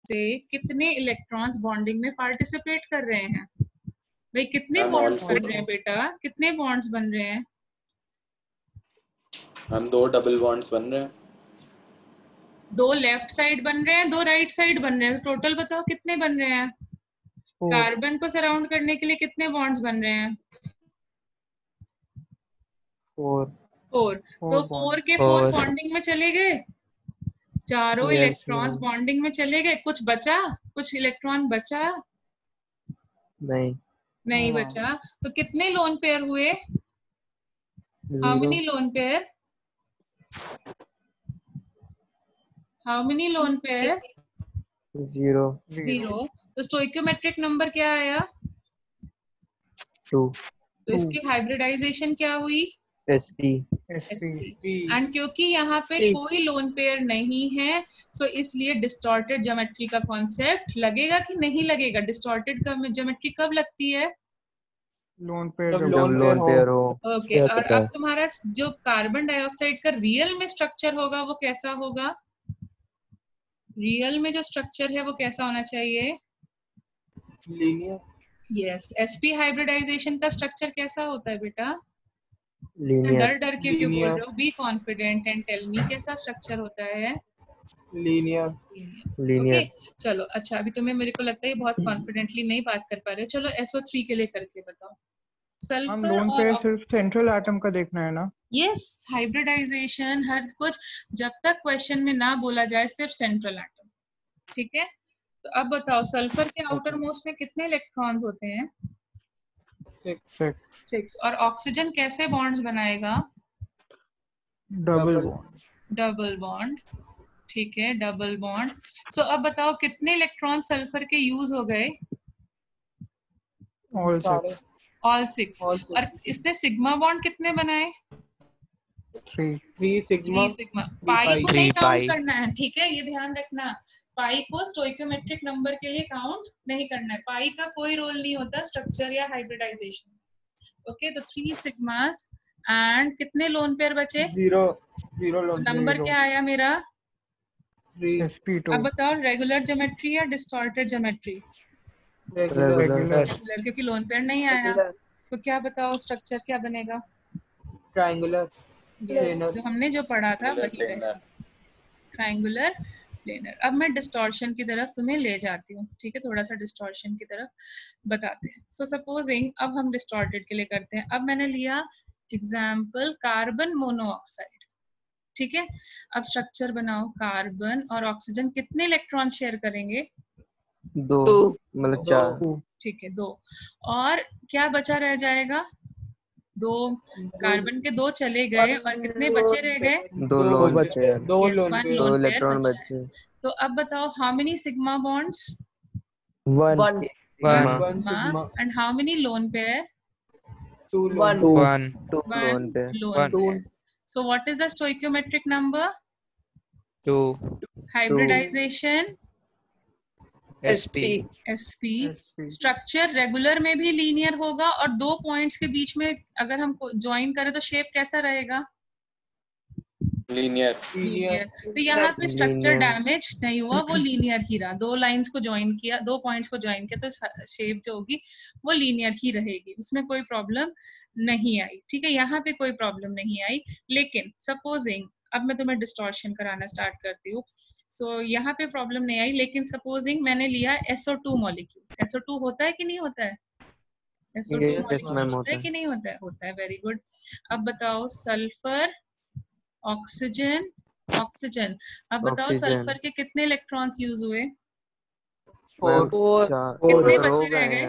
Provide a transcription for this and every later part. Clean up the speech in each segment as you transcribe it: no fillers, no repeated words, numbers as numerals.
से कितने electrons bonding में पार्टिसिपेट कर रहे हैं? भाई कितने मैम, बॉन्ड्स all बन six. रहे हैं बेटा? कितने बॉन्ड्स बन रहे हैं? हम 2 डबल बॉन्ड्स बन रहे हैं। 2 लेफ्ट साइड बन रहे हैं, 2 राइट साइड बन रहे हैं। टोटल बताओ कितने बन रहे हैं? कार्बन को सराउंड करने के लिए कितने बॉन्ड्स बन रहे हैं? 4। तो 4 के 4 बॉन्डिंग में चले गए, चारों इलेक्ट्रॉन्स बॉन्डिंग में चले गए। कुछ बचा? कुछ इलेक्ट्रॉन बचा? नहीं बचा। तो कितने लोन पेयर हुए? How many lone pair? How many lone pair? 0। तो स्टोइकियोमेट्रिक नंबर क्या आया? 2. तो इसकी हाइब्रिडाइजेशन क्या हुई? sp. एंड क्योंकि यहाँ पे कोई लोन पेयर नहीं है, सो इसलिए डिस्टॉर्टेड ज्योमेट्री का कॉन्सेप्ट लगेगा कि नहीं लगेगा? डिस्टॉर्टेड ज्योमेट्री कब लगती है? लोन पेयर जब लोन पेयर हो। ओके, और अब तुम्हारा जो कार्बन डाइऑक्साइड का रियल में स्ट्रक्चर होगा वो कैसा होगा? रियल में जो स्ट्रक्चर है वो कैसा होना चाहिए? लीनियर। यस। sp हाइब्रिडाइजेशन का स्ट्रक्चर कैसा होता है बेटा? लीनियर. डर के क्यों बोल रहे हो? Be confident and tell me कैसा स्ट्रक्चर होता है? लीनियर। ओके, चलो अच्छा, अभी तुम्हें मेरे को लगता है बहुत कॉन्फिडेंटली नहीं बात कर पा रहे हो। चलो SO3 के लिए करके बताओ। हम लोन पेयर सिर्फ सेंट्रल एटम का देखना है ना? यस, हाइब्रिडाइजेशन हर कुछ जब तक क्वेश्चन में ना बोला जाए सिर्फ सेंट्रल एटम, ठीक है? तो अब बताओ सल्फर के आउटर मोस्ट में कितने इलेक्ट्रॉन्स होते हैं? 6। और ऑक्सीजन कैसे बॉन्ड्स बनाएगा? डबल बॉन्ड, ठीक है, डबल बॉन्ड। सो अब बताओ कितने इलेक्ट्रॉन सल्फर के यूज हो गए? ऑल 6। और इसने सिग्मा बॉन्ड कितने बनाए? 3 सिग्मा। पाई को नहीं काउंट करना है, ठीक है, ये ध्यान रखना। पाई को स्टोइकियोमेट्रिक नंबर के लिए काउंट नहीं करना है। पाई का कोई रोल नहीं होता स्ट्रक्चर या हाइब्रिडाइजेशन। ओके, तो 3 सिग्मास एंड कितने लोन पेयर बचे? 0 लोन। नंबर क्या आया मेरा? 3 sp2। अब बताओ रेगुलर ज्योमेट्री या डिस्टॉर्टेड ज्योमेट्री? रेगुलर। क्योंकि लोन पेयर नहीं आया। सो क्या बताओ स्ट्रक्चर क्या बनेगा? ट्रायंगुलर। जो हमने जो पढ़ा था वही रहेगा, ट्रायंगुलर प्लेनर। अब मैं डिस्टॉर्शन की तरफ तुम्हें ले जाती हूँ, ठीक है? थोड़ा सा डिस्टॉर्शन की तरफ बताते हैं। सो सपोजिंग अब हम डिस्टॉर्टेड के लिए करते हैं। अब मैंने लिया एग्जाम्पल कार्बन मोनोऑक्साइड, ठीक है? अब स्ट्रक्चर बनाओ। कार्बन और ऑक्सीजन कितने इलेक्ट्रॉन शेयर करेंगे? 2, मतलब 4। ठीक है, 2। और क्या बचा रह जाएगा? 2। कार्बन के 2 चले गए और कितने बचे रह गए? 2 लोन पेयर। 2 2 इलेक्ट्रॉन बचे। तो अब बताओ how many sigma bonds? 1 sigma. And how many lone pair? 2 lone pair. So what is the stoichiometric number? 2. Hybridization? sp. Structure regular में भी लीनियर होगा और 2 पॉइंट्स के बीच में अगर हम ज्वाइन करें तो शेप कैसा रहेगा? लीनियर। तो यहाँ पे स्ट्रक्चर डैमेज नहीं हुआ, वो लीनियर ही रहा। 2 लाइंस को ज्वाइन किया, 2 पॉइंट्स को ज्वाइन किया, तो शेप जो होगी वो लीनियर ही रहेगी, उसमें कोई प्रॉब्लम नहीं आई, ठीक है? यहाँ पे कोई प्रॉब्लम नहीं आई। लेकिन सपोजिंग अब मैं तुम्हें डिस्टॉर्शन कराना स्टार्ट करती हूँ। सो यहाँ पे प्रॉब्लम नहीं आई, लेकिन सपोजिंग मैंने लिया SO2 मॉलिक्यूल। SO2 होता है कि नहीं होता है? SO2 मॉलिक्यूल होता है कि नहीं होता है? होता है, वेरी गुड। अब बताओ सल्फर, ऑक्सीजन, ऑक्सीजन। अब बताओ सल्फर के कितने इलेक्ट्रॉन्स यूज हुए? 4। कितने बचे रह गए?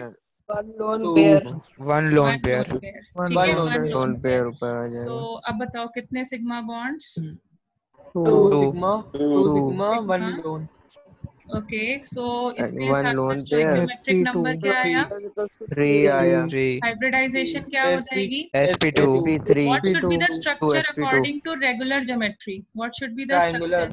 1 लोन पेयर। 1 lone pair. ठीक है, 1 लोन पेयर ऊपर आ जाएगा। सो अब बताओ कितने sigma bonds? 2 sigma 1 lone. Okay, so इसके हिसाब से स्टोइकियोमेट्रिक नंबर क्या आया? 3 आया। हाइब्रिडाइजेशन क्या हो जाएगी? sp2. What should be the structure according to regular geometry? What should be the structure?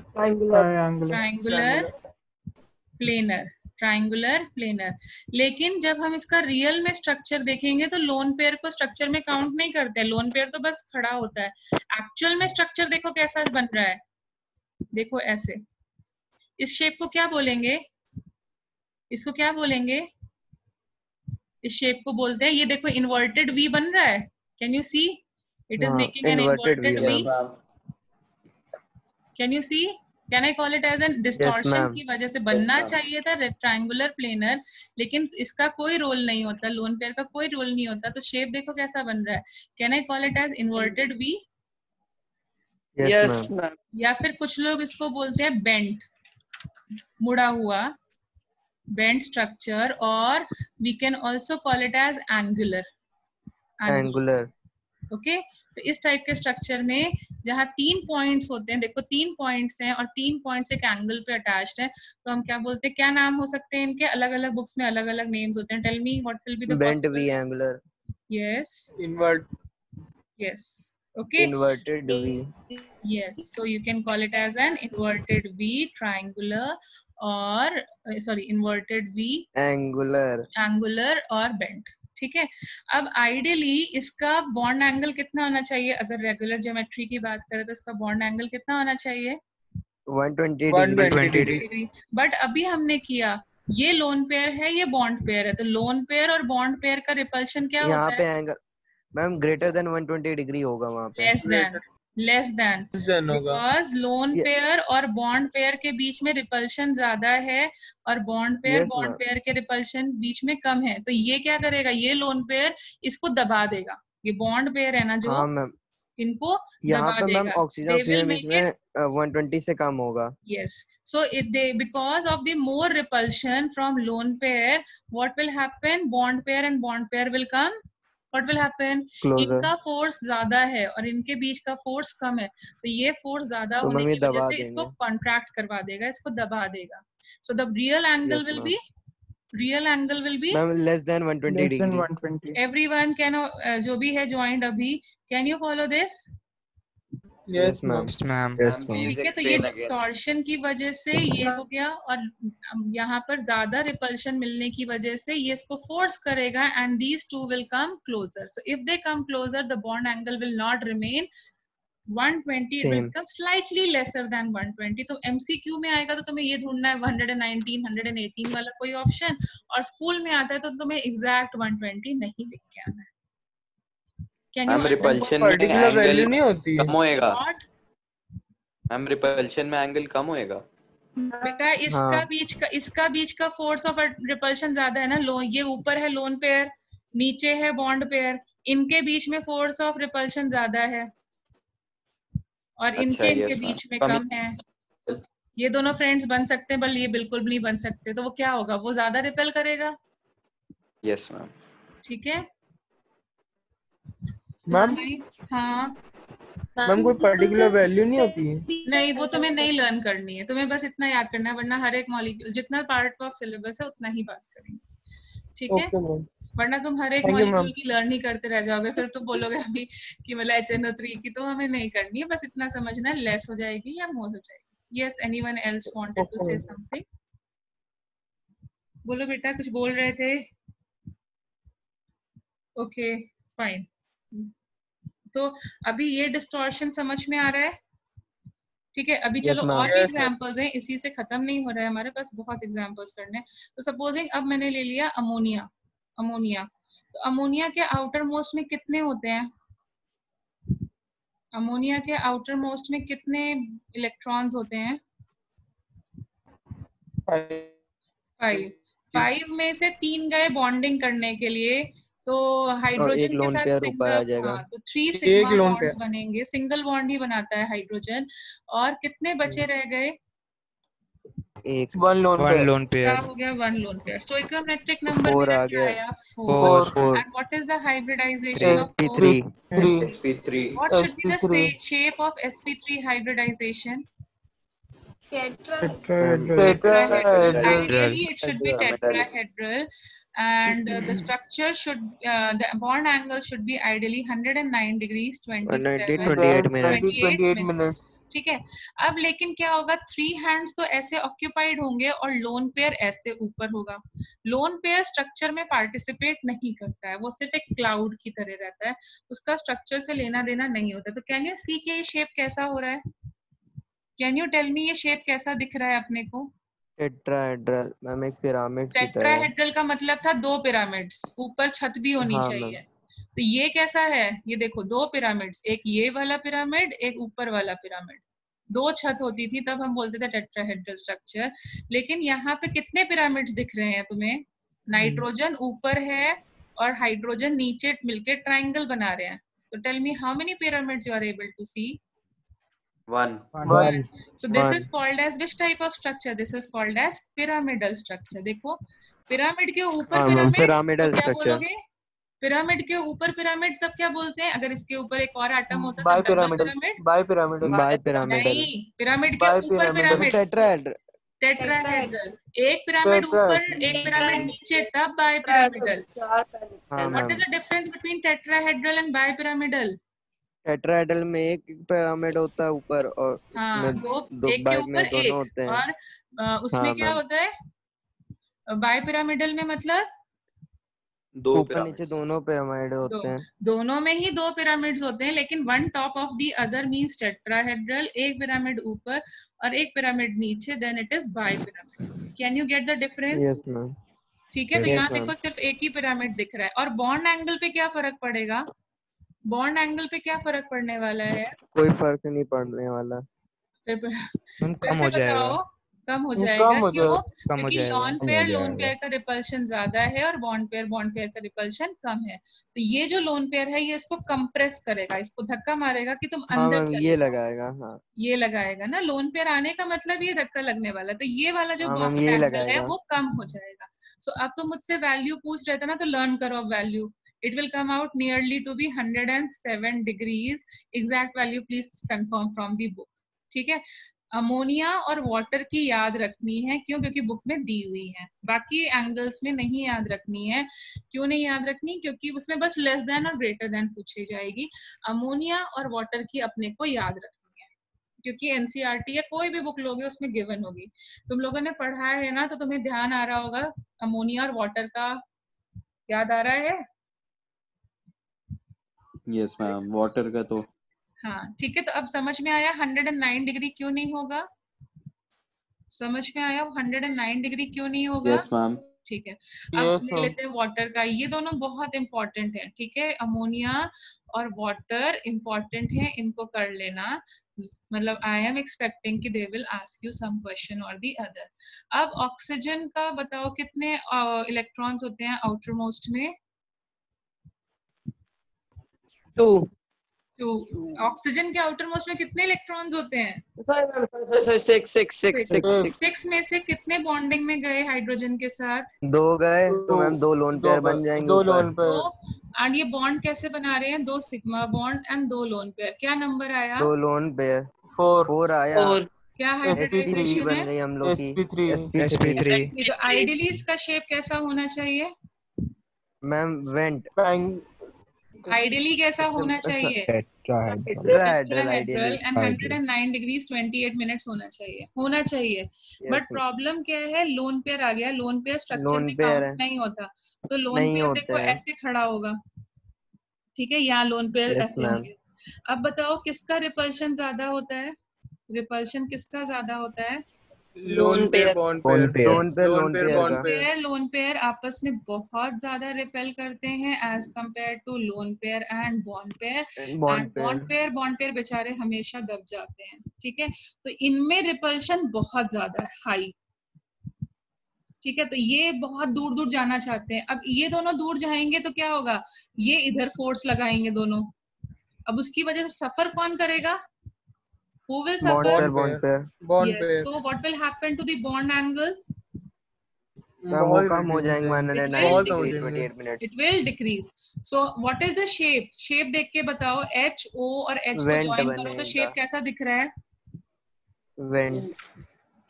Triangular planar. लेकिन जब हम इसका रियल में स्ट्रक्चर देखेंगे तो लोन पेयर को स्ट्रक्चर में काउंट नहीं करते। लोन पेयर तो बस खड़ा होता है। एक्चुअल में स्ट्रक्चर देखो कैसा बन रहा है, देखो ऐसे। इस शेप को क्या बोलेंगे? इसको क्या बोलेंगे? इस शेप को बोलते हैं, ये देखो इन्वर्टेड वी बन रहा है, can you see? It is हाँ, making an inverted V, inverted V. Yes, ma'am. Can you see? Can I call it as an distortion? ma'am. की वजह से Yes, बनना ma'am. चाहिए था रेक्टेंगुलर प्लेनर, लेकिन इसका कोई रोल नहीं होता, लोन पेयर का कोई रोल नहीं होता, तो शेप देखो कैसा बन रहा है। Can I call it as inverted V? Yes, Yes, ma'am. ma'am. या फिर कुछ लोग इसको बोलते हैं बेंट, मुड़ा हुआ, बेंट स्ट्रक्चर, और we can also call it as angular. Angular. Okay, तो इस टाइप के स्ट्रक्चर में जहाँ 3 पॉइंट्स होते हैं, देखो 3 पॉइंट्स हैं और 3 पॉइंट्स एक एंगल पे अटैच्ड है, तो हम क्या बोलते हैं, क्या नाम हो सकते हैं इनके? अलग अलग बुक्स में अलग अलग नेम्स होते हैं। Tell me what will be the Bent V, possible? angular. Yes, Invert. Yes, okay, Inverted V. yes, so you can call it as an inverted V, triangular, or sorry, inverted V, Angular. angular और bent। ठीक है, अब ideally इसका bond angle कितना होना चाहिए? अगर regular geometry की बात करें तो इसका बॉन्ड एंगल कितना होना चाहिए? 120 120 degree. degree. डिग्री। बट अभी हमने किया, ये लोन पेयर है, ये बॉन्ड पेयर है, तो लोन पेयर और बॉन्ड पेयर का रिपल्शन क्या यहाँ होता पे है? Angle ma'am greater than 120 degree होगा वहाँ पे। Less than, less than, Then होगा. बिकॉज लोन ये- पेयर और बॉन्ड पेयर के बीच में रिपल्शन ज्यादा है और bond pair Yes, bond ma'am. Pair के रिपल्शन बीच में कम है, तो ये क्या करेगा? ये लोन पेयर इसको दबा देगा, ये बॉन्ड पेयर है ना जो, हाँ मैम, इनको यहाँ दबा पे मैम देगा। Oxygen They will oxygen make इसमें it, 120 से कम होगा। yes, so if they, because of the more repulsion from lone pair, what will happen? Bond pair and bond pair will come, what will happen? Closer. इनका force ज्यादा है और इनके बीच का force कम है, तो ये फोर्स ज्यादा तो होने मम्मी की वजह दबा से इसको देंगे। कॉन्ट्रैक्ट करवा देगा, इसको दबा देगा। So the real angle Yes, will ma'am. Be, real angle will be, ma'am less than 120 Less than degree. 120. everyone can, जो भी है joined अभी, can you follow this? Yes, ma'am. Yes, ma'am. Ma'am, please ठीक है, तो ये explain again. Distortion की वजह से ये हो गया, और यहाँ पर ज्यादा रिपल्शन मिलने की वजह से ये इसको फोर्स करेगा, and these two will come closer. So if they come closer, the bond angle will not remain 120, it will Same. become slightly lesser than 120। तो MCQ में आएगा तो तुम्हें ये ढूंढना है 119, 118 वाला कोई ऑप्शन, और स्कूल में आता है तो तुम्हें एग्जैक्ट 120 नहीं लिख के आना है। कैन यू मैम रिपल्शन में Particular एंगल value नहीं होती कम है. होएगा। व्हाट? मैम रिपल्शन में एंगल कम होएगा। बेटा इसका बीच का फोर्स ऑफ रिपल्शन ज्यादा है ना, ये ऊपर है लोन पेयर, नीचे है बॉन्ड पेयर, इनके बीच में फोर्स ऑफ रिपल्शन ज्यादा है और अच्छा, इनके yes, बीच में ma'am. कम है। ये दोनों फ्रेंड्स बन सकते हैं, पर ये बिल्कुल भी नहीं बन सकते, तो वो क्या होगा? वो ज्यादा रिपेल करेगा। Yes ma'am. ठीक है मैम, हाँ, मैम कोई पर्टिकुलर वैल्यू नहीं होती है. नहीं वो तुम्हें नहीं लर्न करनी है, तुम्हें बस इतना याद करना है, वरना हर एक मॉलिक्यूल जितना पार्ट ऑफ सिलेबस है उतना ही बात करेंगे। ठीक है, ओके मैम. वरना तुम हर एक Thank you, मॉलिक्यूल ma'am. की लर्न ही करते रह जाओगे, फिर तुम बोलोगे अभी कि मतलब HNO3 की, तो हमें नहीं करनी है, बस इतना समझना है, लेस हो जाएगी या मोर हो जाएगी। Yes, anyone else wanted to say something? बोलो बेटा, कुछ बोल रहे थे? ओके फाइन, तो अभी ये डिस्टॉर्शन समझ में आ रहा है? ठीक है, अभी Yes, चलो ma'am. और भी Yes, एग्जांपल्स हैं, इसी से खत्म नहीं हो रहा है, हमारे पास बहुत एग्जांपल्स करने हैं। तो सपोजिंग अब मैंने ले लिया अमोनिया, तो अमोनिया के आउटर मोस्ट में कितने होते हैं? अमोनिया के आउटर मोस्ट में कितने इलेक्ट्रॉन्स होते हैं? 5 में से 3 गए बॉन्डिंग करने के लिए, तो और एक हाइड्रोजन के लोन साथ पेयर ऊपर आ सिंगल, जाएगा। हाँ, तो 3 सिग्मा lone बॉन्ड्स pair. बनेंगे, सिंगल बॉन्ड ही बनाता है हाइड्रोजन, और कितने बचे रह गए? एक One lone one pair. lone क्या pair. हो गया? 1 लोन पेयर। स्टोइकोमेट्रिक नंबर 4 मेरा आ क्या गया। आया? 4 4. And what is the hybridisation of 4? sp3 3. sp3 What should be the sp3. shape of sp3 hybridization? Tetrahedral. Tetrahedral. Ideally, it should be Tetrahedral. tetrahedral, and the structure should, the bond angle should be ideally 109 degrees 190 27 28 minutes. 28 minutes. ठीक है, अब लेकिन क्या होगा? 3 hands तो ऐसे occupied होंगे और लोन पेयर ऐसे ऊपर होगा। लोन पेयर स्ट्रक्चर में पार्टिसिपेट नहीं करता है, वो सिर्फ एक क्लाउड की तरह रहता है, उसका स्ट्रक्चर से लेना देना नहीं होता। तो कैन यू सी के ये शेप कैसा हो रहा है? कैन यू टेल मी ये शेप कैसा दिख रहा है अपने को? टेट्राहेड्रल मैम एक पिरामिड की तरह। टेट्राहेड्रल का मतलब था 2 पिरामिड्स, ऊपर छत भी होनी हाँ चाहिए। मैम। तो ये कैसा है, ये देखो 2 पिरामिड्स, एक ये वाला पिरामिड, एक ऊपर वाला पिरामिड, 2 छत होती थी तब हम बोलते थे टेट्राहेड्रल स्ट्रक्चर। लेकिन यहाँ पे कितने पिरामिड्स दिख रहे हैं तुम्हें? नाइट्रोजन ऊपर है और हाइड्रोजन नीचे मिलके ट्रायंगल बना रहे हैं। तो tell me how many pyramids you are able to see? 1. One. So this One. is called as which type of structure? This is called as pyramidal structure. देखो पिरामिड के ऊपर हाँ मैम पिरामिड पिरामिडल तो क्या structure. बोलोगे? Pyramid के ऊपर pyramid तब क्या बोलते हैं? अगर इसके ऊपर एक और एटम होता बाय तब double pyramidal, pyramid. Bipyramidal, bipyramidal. नहीं, पिरामिड के बाय ऊपर पिरामिडल। Pyramid tetrahedral. टेट्राहेड्रल। एक पिरामिड ऊपर एक पिरामिड नीचे तब बाय पिरामिडल। हाँ what ma'am is the difference between tetrahedral and bipyramidal? Tetrahedral में एक पिरामिड होता है ऊपर और हाँ, उसमें दो एक के बाय ऊपर में दोनों एक। होते हैं। और उसमें हाँ क्या मैम। होता है? बाय पिरामिडल में मतलब 2 ऊपर नीचे pyramids. दोनों पिरामिड दो, होते हैं। दोनों में ही 2 पिरामिड्स होते हैं, लेकिन one top of the other means tetrahedral. एक पिरामिड ऊपर और एक पिरामिड नीचे, then it is bipyramid. Can you get the difference? Yes ma'am. ठीक है, तो Yes, यहाँ ma'am. देखो सिर्फ एक ही पिरामिड दिख रहा है। और बॉन्ड एंगल पे क्या फर्क पड़ेगा? बॉन्ड एंगल पे क्या फर्क पड़ने वाला है? कोई फर्क नहीं पड़ने वाला। फिर मैम फिर कम से हो जाएगा। बताओ। कम हो कम जाएगा, हो क्यों? जाएगा। कम हो क्योंकि जाएगा। लोन पेयर का रिपल्शन ज्यादा है और बॉन्ड पेयर का रिपल्शन कम है। तो ये जो लोन पेयर है ये इसको कंप्रेस करेगा, इसको धक्का मारेगा कि तुम हाँ अंदर मैम चले ये जाओ। लगाएगा। हाँ ये लगाएगा ना, लोन पेयर आने का मतलब ये धक्का लगने वाला। तो ये वाला जो हाँ मैम बॉन्ड यही एंगल है लगाएगा। वो कम हो जाएगा। सो अब तो मुझसे वैल्यू पूछ रहे थे ना, तो लर्न करो अब value. It will come out nearly to be 107 degrees. Exact value please confirm from the book. ठीक है, अमोनिया और वाटर की याद रखनी है, क्यों? क्योंकि बुक में दी हुई है, बाकी एंगल्स में नहीं याद रखनी है। क्यों नहीं याद रखनी? क्योंकि उसमें बस लेस देन और ग्रेटर देन पूछी जाएगी। अमोनिया और वाटर की अपने को याद रखनी है, क्योंकि एनसीईआरटी या कोई भी बुक लोगे उसमें गिवन होगी। तुम लोगों ने पढ़ा है ना, तो तुम्हें ध्यान आ रहा होगा अमोनिया और वाटर का। याद आ रहा है? यस मैम, वाटर का तो हाँ ठीक है, तो अब समझ में आया 109 डिग्री क्यों नहीं होगा? समझ में आया 109 डिग्री क्यों नहीं होगा? Yes ma'am. ठीक है, अब ले लेते हैं वाटर का। ये दोनों बहुत इंपॉर्टेंट है। ठीक है, अमोनिया और वाटर इंपॉर्टेंट है, इनको कर लेना। मतलब आई एम एक्सपेक्टिंग कि they will ask you some question और दी अदर। अब ऑक्सीजन का बताओ कितने इलेक्ट्रॉन्स होते हैं आउटर मोस्ट में? 2. ऑक्सीजन के आउटर मोस्ट में कितने इलेक्ट्रॉन्स होते हैं? 6 में से कितने बॉन्डिंग में गए हाइड्रोजन के साथ? 2 गए तो मैम 2 लोन पेयर बन जाएंगे। 2 लोन पेयर। एंड ये बॉन्ड कैसे बना रहे हैं? 2 sigma bond and 2 lone pair. क्या नंबर आया? 2 लोन पेयर 4 आया। क्या हाइब्रिडाइजेशन sp3 बन है? गई हम लोग की। sp3 तो आइडियली इसका शेप कैसा होना चाहिए? Ma'am went. आइडियली कैसा होना चाहिए? Tetrahedral hedral ideally. And 109 degrees 28 minutes होना चाहिए। बट प्रॉब्लम क्या है? लोन पेयर आ गया। लोन पेयर स्ट्रक्चर में काउंट नहीं होता, तो लोन पेयर देखो ऐसे खड़ा होगा। ठीक है, यहाँ लोन पेयर ऐसे होंगे। अब बताओ किसका रिपल्शन ज्यादा होता है? रिपल्शन किसका ज्यादा होता है? लोन पेयर लोन पेयर आपस में बहुत ज्यादा रिपेल करते हैं as compare to lone pair and bond pair. Bond pair बेचारे हमेशा दब जाते हैं। ठीक है, तो इनमें रिपल्शन बहुत ज्यादा है, हाई। ठीक है, तो ये बहुत दूर दूर जाना चाहते हैं। अब ये दोनों दूर जाएंगे तो क्या होगा? ये इधर फोर्स लगाएंगे दोनों। अब उसकी वजह से सफर कौन करेगा? Who will suffer? Bond yes. pair. So what will happen to the bond angle? वो कम हो जाएंगे 109 degree 28 minute. It will decrease. So what is the shape? Shape देख के बताओ। H O और H को join करो तो shape कैसा दिख रहा है? वेंट।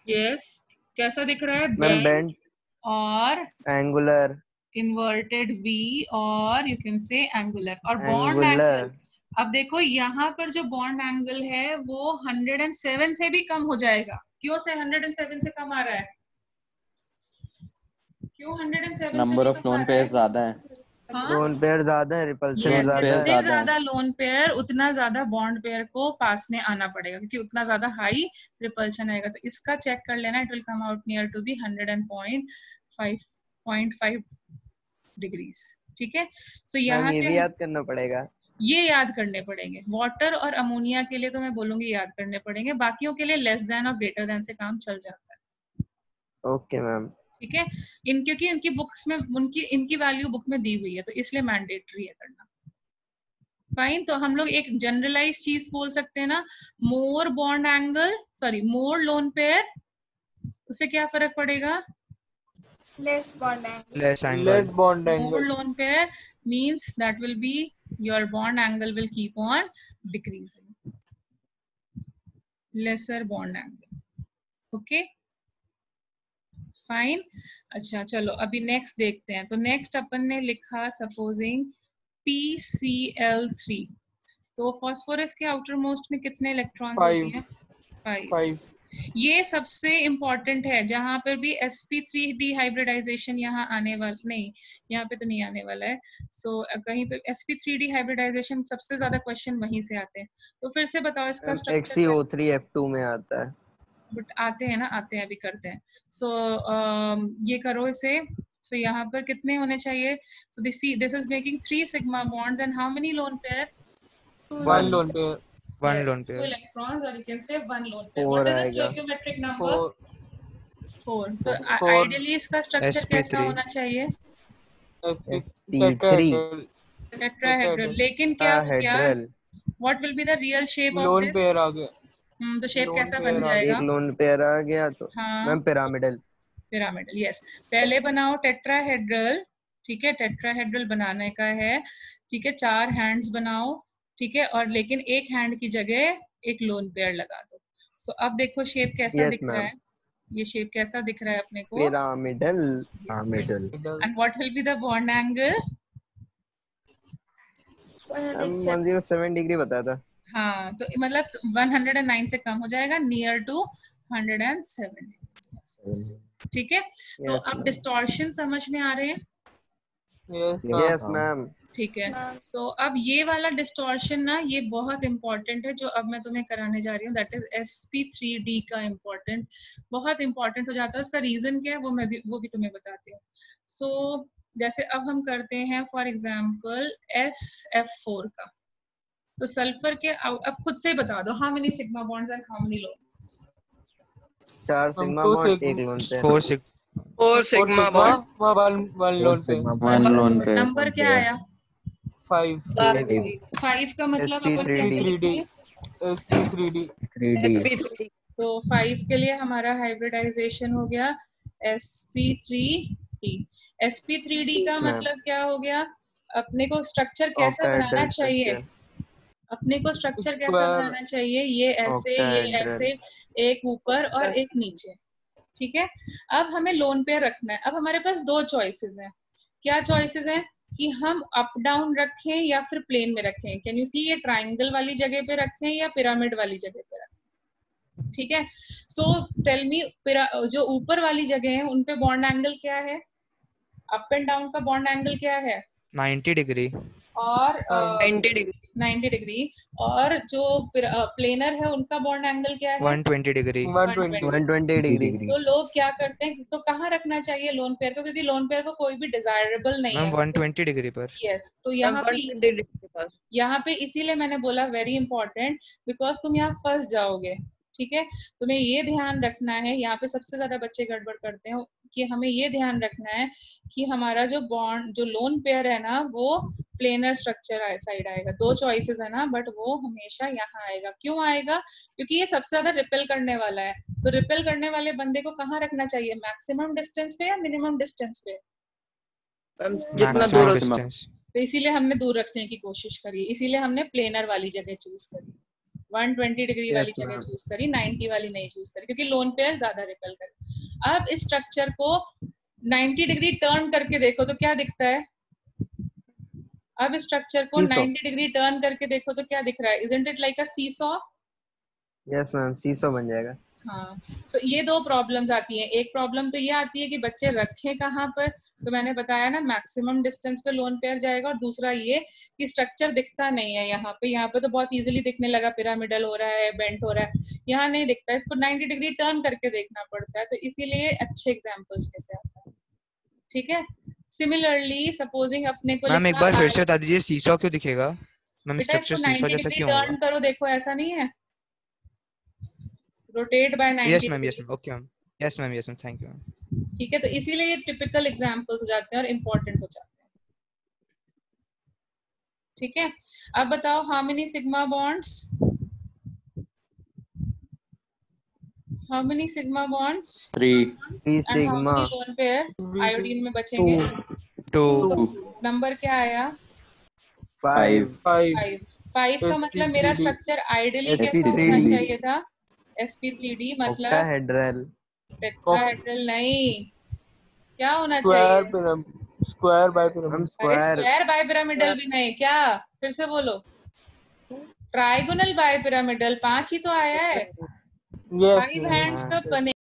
Yes. कैसा दिख रहा है? bent और angular, inverted V और you can say angular और bond angle। अब देखो यहाँ पर जो बॉन्ड एंगल है वो 107 से भी कम हो जाएगा। क्यों से 107 से कम आ रहा है? क्यों 107? नंबर ऑफ लोन पेयर्स ज्यादा है। हाँ लोन पेयर ज्यादा है, रिपल्शन ये ज्यादा जितने है। ज्यादा लोन पेयर उतना ज्यादा बॉन्ड पेयर को पास में आना पड़ेगा, क्योंकि उतना ज्यादा हाई रिपल्शन आएगा। तो इसका चेक कर लेना, it will come out near to be 100.5 degrees. ठीक है, सो मैम यहाँ ये से भी याद करना पड़ेगा। ये याद करने पड़ेंगे। वाटर और अमोनिया के लिए तो मैं बोलूंगी याद करने पड़ेंगे, बाकियों के लिए लेस देन और ग्रेटर देन से काम चल जाता है। Okay ma'am. ठीक है, क्योंकि इनकी बुक्स में इनकी वैल्यू बुक में दी हुई है, तो इसलिए मैंडेटरी है करना। फाइन, तो हम लोग एक जनरलाइज चीज बोल सकते हैं ना, मोर बॉन्ड एंगल, सॉरी मोर लोन पेयर, उससे क्या फर्क पड़ेगा? Less bond angle. Less angle. Less bond More angle. lone pair means that will be your bond angle will keep on decreasing. Lesser bond angle. Okay, fine. अच्छा चलो अभी next देखते हैं। तो नेक्स्ट अपन ने लिखा सपोजिंग PCl3, तो phosphorus के आउटर मोस्ट में कितने इलेक्ट्रॉन्स होती हैं? 5। ये सबसे इम्पोर्टेंट है, जहां पर भी sp3 डिहाइब्रिडाइजेशन यहाँ आने वाला नहीं, यहाँ पे तो नहीं आने वाला है। सो कहीं पे sp3 डिहाइब्रिडाइजेशन सबसे ज्यादा क्वेश्चन वहीं से आते हैं। तो फिर से बताओ इसका स्ट्रक्चर। XeO3F2 में आता है। बट आते हैं ना, आते हैं, अभी करते हैं। सो ये करो इसे। सो यहाँ पर कितने होने चाहिए? So this is making 3 sigma bonds and how many lone pair? 1 lone pair. One Yes, lone 2 pair. electrons, or you can say 1 lone pair. 4 What is the आएगा। stoichiometric number? 4 4। तो 4 आइडियली इसका स्ट्रक्चर कैसा sp3 होना चाहिए? sp3 tetrahedral. लेकिन क्या हो गया? हेड्रल। What will be the real shape of lone this? pair आ गया। तो शेप Lone कैसा pair बन आ जाएगा? एक लोन पेयर आ गया तो हाँ, मैम पिरामिडल। पिरामिडल। यस, पहले बनाओ टेट्राहेड्रल। ठीक है, टेट्राहेड्रल बनाने का है। ठीक है, 4 हैंड्स बनाओ। ठीक है, और लेकिन एक हैंड की जगह एक लोन पेयर लगा दो। सो अब देखो शेप कैसा यस दिख रहा मैम। है। ये शेप कैसा दिख रहा है अपने को? Pyramidal. Pyramidal. And what will be the bond angle? 107. 107 degree बताया था। हाँ, तो मतलब 109 से कम हो जाएगा, नियर टू 107। ठीक है, तो Yes, अब ma'am. डिस्टॉर्शन समझ में आ रहे हैं? Yes ma'am. ठीक है, Ma'am. सो अब ये वाला डिस्टॉर्शन ना, ये बहुत इंपॉर्टेंट है, जो अब मैं तुम्हें कराने जा रही हूँ, दैट इज sp3d का इम्पोर्टेंट, बहुत इंपॉर्टेंट हो जाता है। उसका रीजन क्या है वो भी तुम्हें बताती हूँ। सो जैसे अब हम करते हैं फॉर एग्जाम्पल SF4 का, तो सल्फर के अब खुद से बता दो, how many sigma bonds and how many lone? 4 sigma bond, एक lone pair. 4 sigma bonds. 1 lone pair. 1 lone pair. Number क्या आया? 5 5 का मतलब अपन कैसे sp3d। लिखेंगे? sp3d 3d। तो 5 के लिए हमारा हाइब्रिडाइजेशन हो गया sp3d। sp3d का मैम। मतलब क्या हो गया? अपने को स्ट्रक्चर कैसा बनाना ऑक्टाहेड्रल चाहिए? स्ट्रक्चर। अपने को स्ट्रक्चर कैसा Square. बनाना चाहिए? ये ऐसे, ये Octahedral. ऐसे, एक ऊपर और एक नीचे। ठीक है, अब हमें लोन पेयर रखना है। अब हमारे पास 2 चॉइसेस हैं। क्या चॉइसेस हैं? कि हम अप डाउन रखें या फिर प्लेन में रखें। कैन यू सी, ये ट्राइंगल वाली जगह पे रखें या पिरामिड वाली जगह पे रखें? ठीक है, सो टेल मी, जो ऊपर वाली जगह है उन पे बॉन्ड एंगल क्या है? अप एंड डाउन का बॉन्ड एंगल क्या है? 90 डिग्री। और 90 degree. 90 डिग्री। और जो प्लेनर है उनका बॉन्ड एंगल क्या है? 120 डिग्री। 120 डिग्री। तो लोग क्या करते हैं, तो कहाँ रखना चाहिए लोन पेयर को? क्योंकि लोन पेयर को कोई भी डिजायरेबल नहीं मैम है। 120 डिग्री पर। यस, तो यहाँ पे इसीलिए मैंने बोला वेरी इंपॉर्टेंट, बिकॉज तुम यहाँ फंस जाओगे। ठीक है, तुम्हें ये ध्यान रखना है, यहाँ पे सबसे ज्यादा बच्चे गड़बड़ करते हैं, कि हमें ये ध्यान रखना है कि हमारा जो बॉन्ड, जो लोन पेयर है ना, वो प्लेनर स्ट्रक्चर साइड आएगा। 2 चॉइसेस है ना, बट वो हमेशा यहाँ आएगा। क्यों आएगा? क्योंकि ये सबसे ज्यादा रिपेल करने वाला है। तो रिपेल करने वाले बंदे को कहाँ रखना चाहिए? मैक्सिमम डिस्टेंस पे या मिनिमम डिस्टेंस पे? जितना दूर हो Maximum. तो इसीलिए हमने दूर रखने की कोशिश करी, इसीलिए हमने प्लेनर वाली जगह चूज करी, 120 डिग्री वाली Yes, जगह ma'am. चूज करी, 90 वाली नहीं चूज करी, क्योंकि लोन पेयर ज्यादा रिपेल करे। अब इस स्ट्रक्चर को 90 डिग्री टर्न करके देखो तो क्या दिखता है? अब इस स्ट्रक्चर को Seesaw. 90 डिग्री टर्न करके देखो तो क्या दिख रहा है? Isn't it like a seesaw? Yes ma'am, seesaw बन जाएगा। हाँ, so ये दो प्रॉब्लम्स आती हैं। एक प्रॉब्लम तो ये आती है कि बच्चे रखें कहाँ पर, तो मैंने बताया ना मैक्सिमम डिस्टेंस पे लोन पेयर जाएगा। और दूसरा ये कि स्ट्रक्चर दिखता नहीं है यहाँ पे तो बहुत इजीली दिखने लगा, पिरामिडल हो रहा है, बेंट हो रहा है, यहाँ नहीं दिखता, इसको 90 डिग्री टर्न करके देखना पड़ता है, तो इसीलिए अच्छे एग्जाम्पल्स में से आता है। ठीक है, सिमिलरली सपोजिंग अपने को मैम एक बार फिर से बता दीजिए सीसॉ क्यों दिखेगा मैम, बेटा इसको स्ट्रक्चर सीसॉ 90 जैसा डिग्री क्यों टर्न होगा? करो, देखो ऐसा नहीं है, rotate bye 90 yes ma'am degree. Yes ma'am okay ma'am, yes ma'am thank you ma'am. ठीक है, तो इसीलिए ये टिपिकल एग्जांपल्स हो जाते हैं और इम्पोर्टेंट हो जाते हैं। ठीक है, अब बताओ how many sigma bonds, how many sigma bonds 3 3 and how sigma many lone pair iodine में बचेंगे? 2 नंबर क्या आया? 5 5 5 का मतलब मेरा sp3d स्ट्रक्चर आइडियली कैसा sp3d होना चाहिए था? sp3d मतलब octahedral टेट्राहेड्रल नहीं, क्या होना स्क्वायर चाहिए? पिरामिड, स्क्वायर बाय पिरामिड, हम अरे स्क्वायर स्क्वायर बाय पिरामिडल भी नहीं, क्या फिर से बोलो? ट्राइगोनल बाय पिरामिडल, 5 ही तो आया है। यस 5 हैंड्स कब बने?